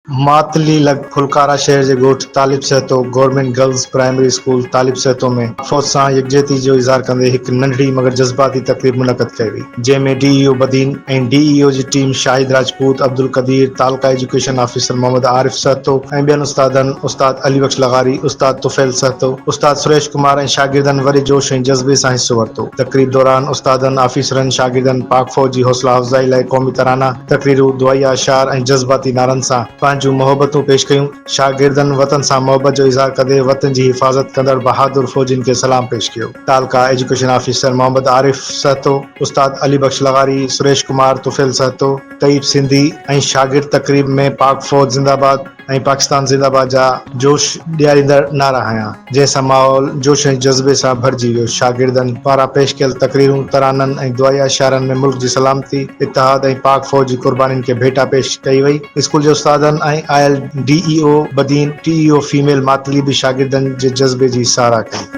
मातली लग फुलकारा शहर जे ॻोठ तालिब सहतो गवर्नमेंट गर्ल्स प्राइमरी स्कूल तालिब सहतो में फ़ौज सां यकजहती जो इज़हार कंदे हिकु नंढड़ी मगर जज़्बाती तक़रीब मुनक़द कई वई, जंहिंमें डीईओ बदीन ऐं डीईओ जी टीम शाहिद राजपूत, अब्दुल क़दीर, तालका एजुकेशन ऑफिसर मोहम्मद आरिफ सहतो ऐं ॿियनि उस्तादनि उस्ताद अली बख्श लगारी, उस्ताद तुफ़ैल सहतो, उस्ताद सुरेश कुमार ऐं शागिर्दनि वरी जोश ऐं जज़्बे सां हिस्सो वरितो। तक़रीब दौरान उस्तादनि, ऑफिसरनि, शागिर्दनि पाक फ़ौज जी हौसला अफ़ज़ाई लाइ क़ौमी तराना, तक़रीरूं, दुआया अशार ऐं जज़्बाती नारनि सां पंहिंजूं मोहबतूं पेश कयूं। शागिर्दनि वतन सां मोहबत जो इज़हार कंदे वतन जी हिफ़ाज़त कंदड़ बहादुर फ़ौजियुनि खे सलाम पेश कयो। तालका एजुकेशन ऑफिसर मोहम्मद आरिफ सहतो, उस्ताद अली बख्श लगारी, सुरेश कुमार, तुफ़ैल सहतो, तईब सिंधी ऐं शागिर्द तक़रीब में पाक फ़ौज ज़िंदाबाद ऐं पाकिस्तान ज़िंदाबाद जा जोश ॾियारींदड़ नारा हंया, जंहिंसां माहौल जोश ऐं जज़्बे सां भरिजी वियो। शागिर्दनि पारां पेश कयल तक़रीरूं, तराननि ऐं दुआया इशारनि में मुल्क जी सलामती, इत्तेहाद ऐं पाक फ़ौज जी क़ुर्बानियुनि खे भेटा पेश कई वई। स्कूल जे उस्तादनि ऐं आयल डीईओ बदीन, टीईओ फीमेल मातली बि शागिर्दनि जे जज़्बे जी साराह कई।